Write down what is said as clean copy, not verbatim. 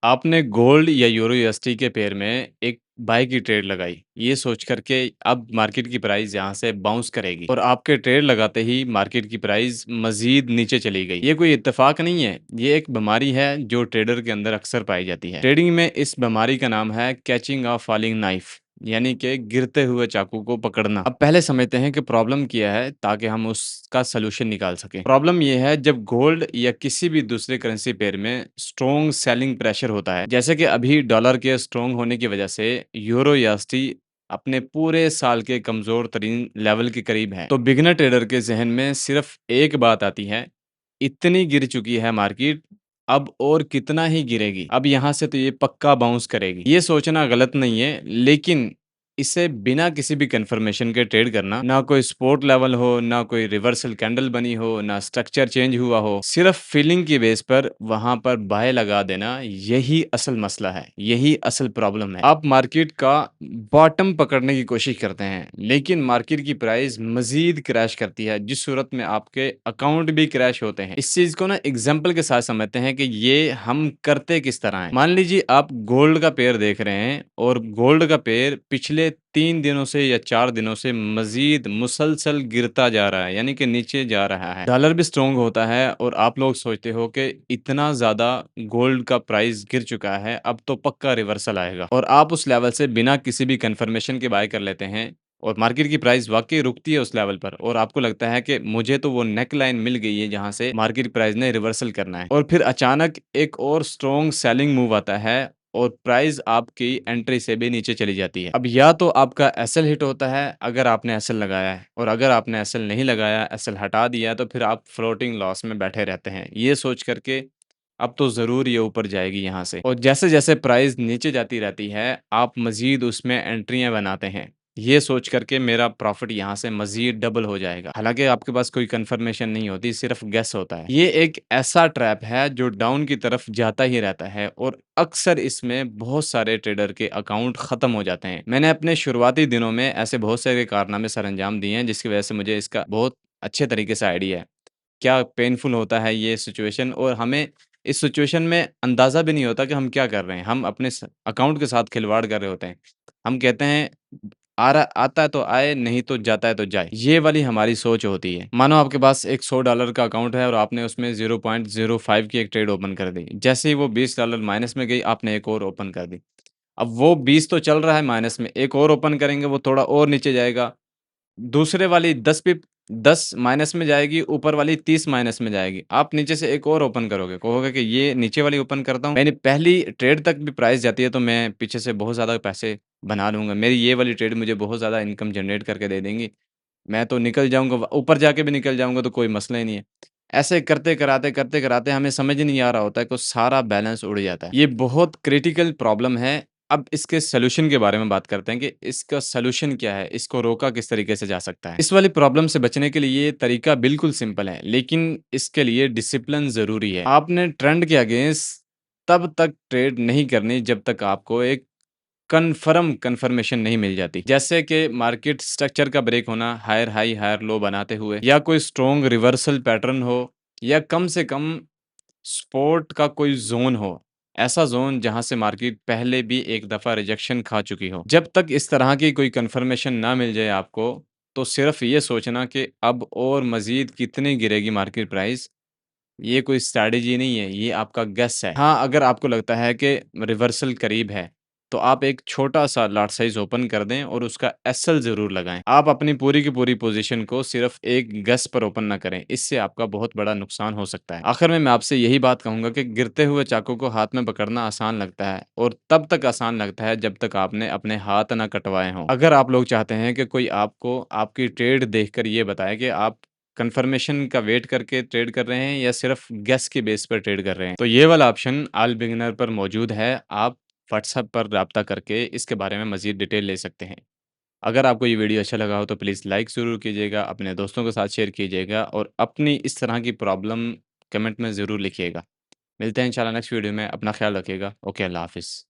आपने गोल्ड या euro USD के पेयर में एक बाय की ट्रेड लगाई, ये सोच कर के अब मार्केट की प्राइस यहाँ से बाउंस करेगी और आपके ट्रेड लगाते ही मार्केट की प्राइस मज़ीद नीचे चली गई। ये कोई इत्तेफाक नहीं है, ये एक बीमारी है जो ट्रेडर के अंदर अक्सर पाई जाती है। ट्रेडिंग में इस बीमारी का नाम है कैचिंग अ फॉलिंग नाइफ, यानी कि गिरते हुए चाकू को पकड़ना। अब पहले समझते हैं कि प्रॉब्लम क्या है ताकि हम उसका सॉल्यूशन निकाल सकें। प्रॉब्लम ये है जब गोल्ड या किसी भी दूसरे करेंसी पेयर में स्ट्रॉन्ग सेलिंग प्रेशर होता है। जैसे कि अभी डॉलर के स्ट्रॉन्ग होने की वजह से यूरो या एसडी अपने पूरे साल के कमजोर तरीन लेवल के करीब है। तो बिगिनर ट्रेडर के जहन में सिर्फ एक बात आती है, इतनी गिर चुकी है मार्केट, अब और कितना ही गिरेगी? अब यहाँ से तो ये पक्का बाउंस करेगी। ये सोचना गलत नहीं है, लेकिन इसे बिना किसी भी कन्फर्मेशन के ट्रेड करना, ना कोई सपोर्ट लेवल हो, ना कोई रिवर्सल कैंडल बनी हो, ना स्ट्रक्चर चेंज हुआ हो, सिर्फ फीलिंग की बेस पर वहाँ पर बाय लगा देना, यही असल मसला है, यही असल प्रॉब्लम है। आप मार्केट का बॉटम पकड़ने की कोशिश करते हैं, लेकिन मार्केट की प्राइस मज़ीद क्रैश करती है, जिस सूरत में आपके अकाउंट भी क्रैश होते हैं। इस चीज़ को ना एग्ज़ाम्पल के साथ समझते हैं कि ये हम करते किस तरह हैं। मान लीजिए आप गोल्ड का पेयर देख रहे हैं और गोल्ड का पेयर पिछले 3 दिनों से या 4 दिनों से मज़ीद मुसलसल गिरता जा रहा है, यानी कि नीचे जा रहा है। डॉलर भी स्ट्रॉन्ग होता है और आप लोग सोचते हो कि इतना ज़्यादा गोल्ड का प्राइस गिर चुका है, अब तो पक्का रिवर्सल आएगा और आप उस लेवल से बिना किसी भी कन्फर्मेशन के बाय कर लेते हैं और मार्केट की प्राइस वाक़ई रुकती है उस लेवल पर और आपको लगता है कि मुझे तो वो नेक लाइन मिल गई है जहाँ से मार्केट प्राइस ने रिवर्सल करना है और फिर अचानक एक और स्ट्रॉन्ग सेलिंग मूव आता है और प्राइस आपकी एंट्री से भी नीचे चली जाती है। अब या तो आपका एसएल हिट होता है अगर आपने एसएल लगाया है और अगर आपने एसएल नहीं लगाया, एसएल हटा दिया तो फिर आप फ्लोटिंग लॉस में बैठे रहते हैं। ये सोच कर के अब तो ज़रूर ये ऊपर जाएगी यहाँ से और जैसे-जैसे प्राइस नीचे जाती रहती है, आप मज़ीद उसमें एंट्रियाँ बनाते हैं। ये सोच कर के मेरा प्रॉफ़िट यहाँ से मज़ीद डबल हो जाएगा। हालाँकि आपके पास कोई कन्फर्मेशन नहीं होती, सिर्फ़ गेस होता है। ये एक ऐसा ट्रैप है जो डाउन की तरफ जाता ही रहता है और अक्सर इसमें बहुत सारे ट्रेडर के अकाउंट ख़त्म हो जाते हैं। मैंने अपने शुरुआती दिनों में ऐसे बहुत सारे कारनामे सरअंजाम दिए हैं, जिसकी वजह से मुझे इसका बहुत अच्छे तरीके से आइडिया है। क्या पेनफुल होता है ये सिचुएशन और हमें इस सिचुएशन में अंदाज़ा भी नहीं होता कि हम क्या कर रहे हैं। हम अपने अकाउंट के साथ खिलवाड़ कर रहे होते हैं। हम कहते हैं आ रहा आता है तो आए, नहीं तो जाता है तो जाए। ये वाली हमारी सोच होती है। मानो आपके पास एक $100 का अकाउंट है और आपने उसमें 0.05 की एक ट्रेड ओपन कर दी। जैसे ही वो $20 माइनस में गई, आपने एक और ओपन कर दी। अब वो 20 तो चल रहा है माइनस में, एक और ओपन करेंगे, वो थोड़ा और नीचे जाएगा। दूसरे वाली 10 पिप 10 माइनस में जाएगी, ऊपर वाली 30 माइनस में जाएगी। आप नीचे से एक और ओपन करोगे, कहोगे कि ये नीचे वाली ओपन करता हूँ। मैंने पहली ट्रेड तक भी प्राइस जाती है तो मैं पीछे से बहुत ज़्यादा पैसे बना लूँगा। मेरी ये वाली ट्रेड मुझे बहुत ज़्यादा इनकम जनरेट करके दे देंगी। मैं तो निकल जाऊँगा, व ऊपर जाके भी निकल जाऊँगा तो कोई मसला ही नहीं है। ऐसे करते-कराते हमें समझ ही नहीं आ रहा होता है कि सारा बैलेंस उड़ जाता है। ये बहुत क्रिटिकल प्रॉब्लम है। अब इसके सॉल्यूशन के बारे में बात करते हैं कि इसका सॉल्यूशन क्या है? इसको रोका किस तरीके से जा सकता है? इस वाली प्रॉब्लम से बचने के लिए ये तरीका बिल्कुल सिंपल है, लेकिन इसके लिए डिसिप्लिन ज़रूरी है। आपने ट्रेंड के अगेंस्ट तब तक ट्रेड नहीं करनी जब तक आपको एक कन्फर्मेशन नहीं मिल जाती। जैसे कि मार्केट स्ट्रक्चर का ब्रेक होना, हायर हाई, हायर लो बनाते हुए या कोई स्ट्रॉन्ग रिवर्सल पैटर्न हो या कम से कम सपोर्ट का कोई ज़ोन हो। ऐसा ज़ोन जहाँ से मार्केट पहले भी एक दफ़ा रिजेक्शन खा चुकी हो। जब तक इस तरह की कोई कन्फर्मेशन ना मिल जाए आपको, तो सिर्फ़ ये सोचना कि अब और मज़ीद कितनी गिरेगी मार्केट प्राइस, ये कोई स्ट्रैटेजी नहीं है, ये आपका गेस है। हाँ, अगर आपको लगता है कि रिवर्सल करीब है, तो आप एक छोटा-सा लॉट साइज़ ओपन कर दें और उसका एसएल ज़रूर लगाएँ। आप अपनी पूरी की पूरी पोज़ीशन को सिर्फ़ एक गेस पर ओपन ना करें, इससे आपका बहुत बड़ा नुकसान हो सकता है। आखिर में मैं आपसे यही बात कहूँगा कि गिरते हुए चाकू को हाथ में पकड़ना आसान लगता है और तब तक आसान लगता है जब तक आपने अपने हाथ ना कटवाए हों। अगर आप लोग चाहते हैं कि कोई आपको आपकी ट्रेड देखकर ये बताए कि आप कन्फर्मेशन का वेट करके ट्रेड कर रहे हैं या सिर्फ गेस के बेस पर ट्रेड कर रहे हैं। तो ये वाला ऑप्शन ऑल बिगिनर पर मौजूद है। आप व्हाट्सएप पर राब्ता करके इसके बारे में मज़ीद डिटेल ले सकते हैं। अगर आपको ये वीडियो अच्छा लगा हो तो प्लीज़ लाइक ज़रूर कीजिएगा, अपने दोस्तों के साथ शेयर कीजिएगा और अपनी इस तरह की प्रॉब्लम कमेंट में ज़रूर लिखिएगा। मिलते हैं इंशाल्लाह नेक्स्ट वीडियो में। अपना ख़्याल रखिएगा। ओके, अल्लाह हाफ़िज़।